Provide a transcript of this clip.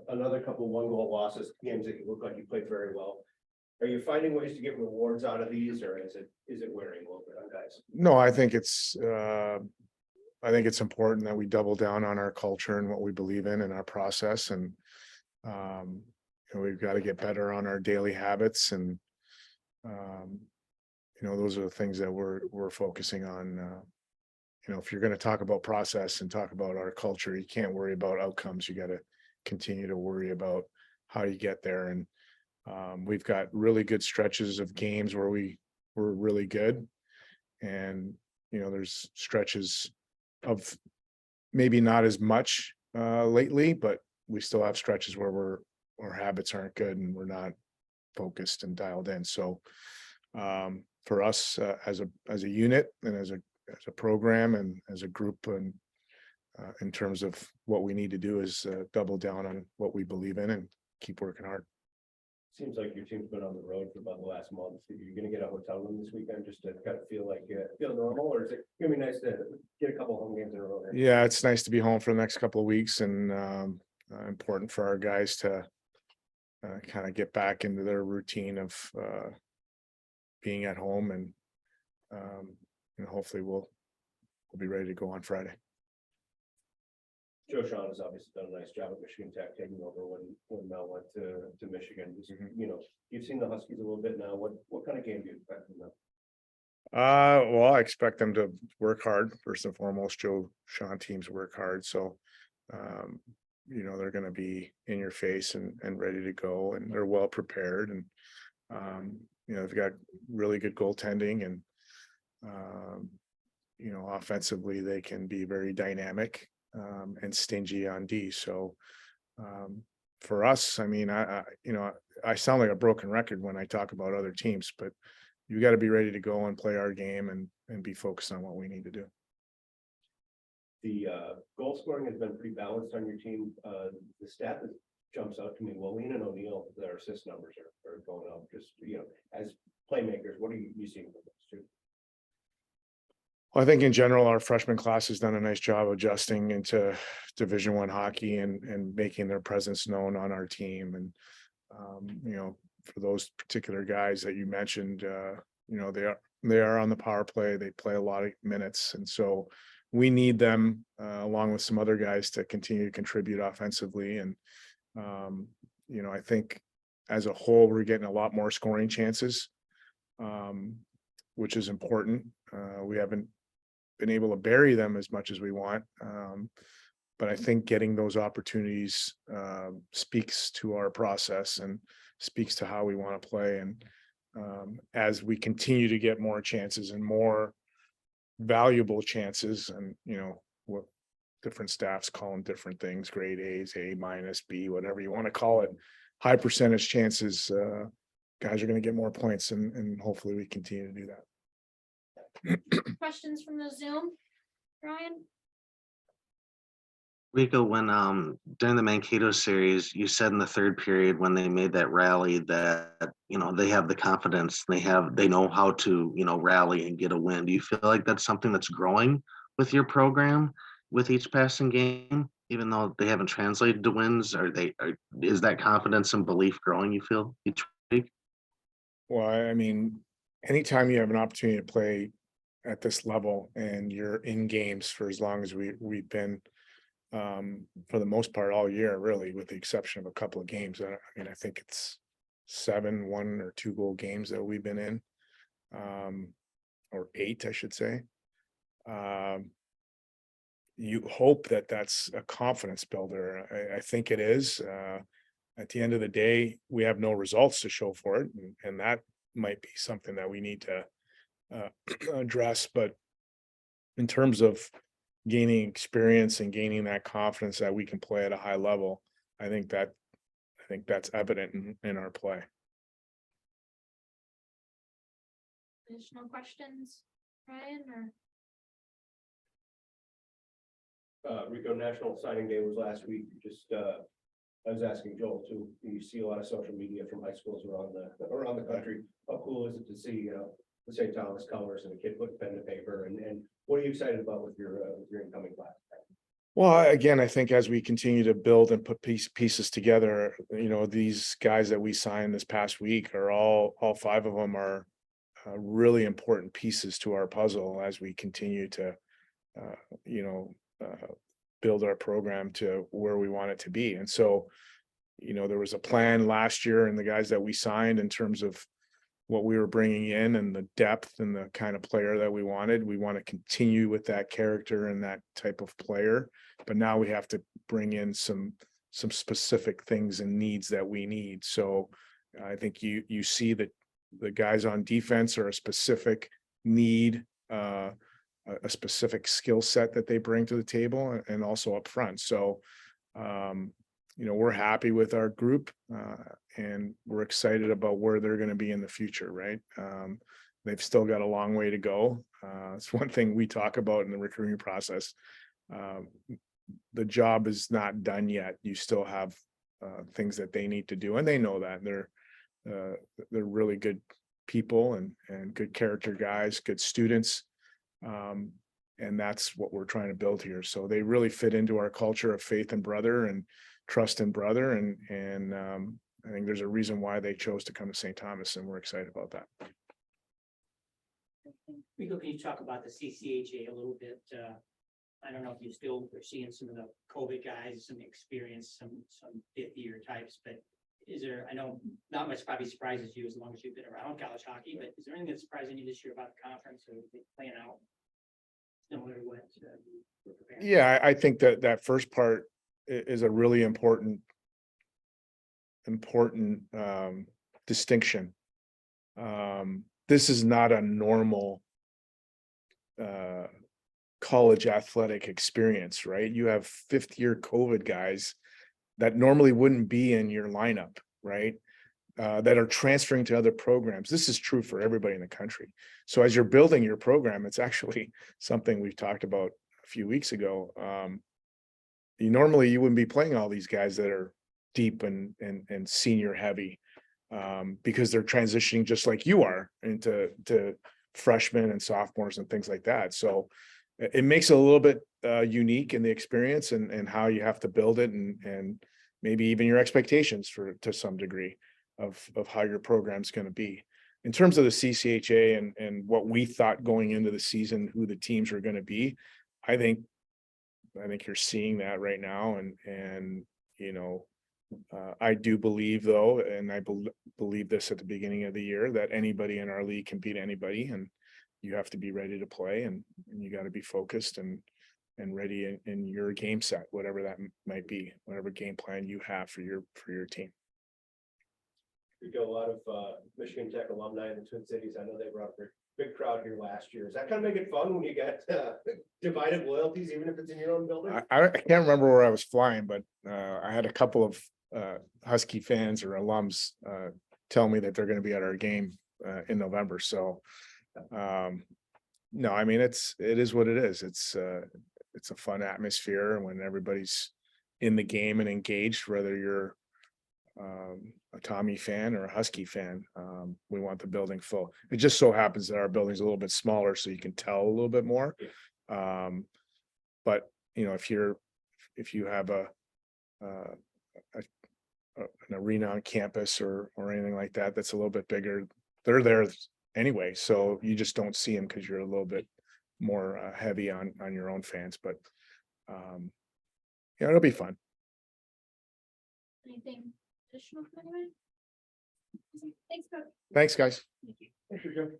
another couple 1-goal losses, games that you look like you played very well. Are you finding ways to get rewards out of these, or is it wearing a little bit on guys? No, I think it's important that we double down on our culture and what we believe in and our process. And, we've got to get better on our daily habits. And, those are the things that we're focusing on. If you're going to talk about process and talk about our culture, you can't worry about outcomes. You got to continue to worry about how you get there. And we've got really good stretches of games where we're really good. And, there's stretches of maybe not as much lately, but we still have stretches where our habits aren't good and we're not focused and dialed in. So for us as a unit and as a program and as a group, and in terms of what we need to do is double down on what we believe in and keep working hard. Seems like your team's been on the road for about the last month. You're gonna get a hotel room this weekend just to kind of feel normal, or is it gonna be nice to get a couple home games in a row here? Yeah, it's nice to be home for the next couple of weeks, and important for our guys to kind of get back into their routine of being at home, and hopefully we'll be ready to go on Friday. Joe Sean has obviously done a nice job at Michigan Tech, taking over when Mel went to Michigan. Just, you've seen the Huskies a little bit now. What kind of game do you expect from them? Well, I expect them to work hard. First and foremost, Joe Sean teams work hard. So, they're going to be in your face and ready to go, and they're well prepared. And, they've got really good goaltending, and, offensively, they can be very dynamic and stingy on D. So, for us, I mean, I sound like a broken record when I talk about other teams, but you got to be ready to go and play our game and be focused on what we need to do. The goal scoring has been pretty balanced on your team. The stat that jumps out to me, Wallin and O'Neill, their assist numbers are going up. Just, as playmakers, what are you seeing from those two? Well, I think in general, our freshman class has done a nice job adjusting into Division I hockey and making their presence known on our team. And, for those particular guys that you mentioned, they are on the power play. They play a lot of minutes. And so we need them along with some other guys to continue to contribute offensively. And, I think as a whole, we're getting a lot more scoring chances, which is important. We haven't been able to bury them as much as we want. But I think getting those opportunities speaks to our process and speaks to how we want to play. And as we continue to get more chances and more valuable chances, and what different staffs call them different things, grade A's, A minus, B, whatever you want to call it, high percentage chances, guys are going to get more points, and hopefully we continue to do that. Questions from the Zoom, Ryan? Rico, when during the Mankato series, you said in the third period when they made that rally that they have the confidence, they know how to rally and get a win. Do you feel like that's something that's growing with your program with each passing game, even though they haven't translated to wins? Is that confidence and belief growing, you feel, each week? Well, I mean, anytime you have an opportunity to play at this level and you're in games for as long as we've been, for the most part all year, really, with the exception of a couple of games. I think it's 7 1 or 2 goal games that we've been in, or 8, I should say. You hope that that's a confidence builder. I think it is. At the end of the day, we have no results to show for it, and that might be something that we need to address. But in terms of gaining experience and gaining that confidence that we can play at a high level, I think that's evident in our play. Additional questions, Ryan, or? Rico, National Signing Day was last week. Just I was asking Joel too. You see a lot of social media from high schools around the country. How cool is it to see the St. Thomas colors and a kid put pen to paper? And what are you excited about with your incoming class? Well, again, I think as we continue to build and put pieces together, you know, these guys that we signed this past week are all five of them are really important pieces to our puzzle as we continue to, you know, build our program to where we want it to be. And so, you know, there was a plan last year and the guys that we signed in terms of what we were bringing in and the depth and the kind of player that we wanted. We want to continue with that character and that type of player, but now we have to bring in some specific things and needs that we need. So I think you see that the guys on defense are a specific need, a specific skill set that they bring to the table and also up front. So you know, we're happy with our group and we're excited about where they're going to be in the future, right? They've still got a long way to go. It's one thing we talk about in the recruiting process. The job is not done yet. You still have things that they need to do, and they know that. They're really good people and good character guys, good students. And that's what we're trying to build here. So they really fit into our culture of faith and brother and trust in brother. And I think there's a reason why they chose to come to St. Thomas, and we're excited about that. Rico, can you talk about the CCHA a little bit? I don't know if you still are seeing some of the COVID guys, some experience, some fifth year types, but is there, I know not much probably surprises you as long as you've been around college hockey, but is there anything that's surprising you this year about the conference or playing out similar to what you were preparing? Yeah, I think that first part is a really important distinction. This is not a normal college athletic experience, right? You have fifth year COVID guys that normally wouldn't be in your lineup, right? That are transferring to other programs. This is true for everybody in the country. So as you're building your program, it's actually something we've talked about a few weeks ago. You wouldn't be playing all these guys that are deep and senior heavy because they're transitioning just like you are into freshmen and sophomores and things like that. So it makes it a little bit unique in the experience and how you have to build it and maybe even your expectations to some degree of how your program's going to be. In terms of the CCHA and what we thought going into the season, who the teams were going to be, I think you're seeing that right now. And you know, I do believe though, and I believe this at the beginning of the year, that anybody in our league can beat anybody, and you have to be ready to play and you got to be focused and ready in your game set, whatever that might be, whatever game plan you have for your team. We got a lot of Michigan Tech alumni in the Twin Cities. I know they brought a big crowd here last year. Does that kind of make it fun when you get divided loyalties, even if it's in your own building? I can't remember where I was flying, but I had a couple of Husky fans or alums tell me that they're going to be at our game in November. So no, I mean, it is what it is. It's a fun atmosphere when everybody's in the game and engaged, whether you're a Tommy fan or a Husky fan. We want the building full. It just so happens that our building's a little bit smaller, so you can tell a little bit more. But you know, if you have an arena on campus or anything like that, that's a little bit bigger, they're there anyway. So you just don't see them because you're a little bit more heavy on your own fans. But yeah, it'll be fun. Anything additional from anyone? Thanks, Coach. Thanks, guys. Thank you. Thank you, Jim.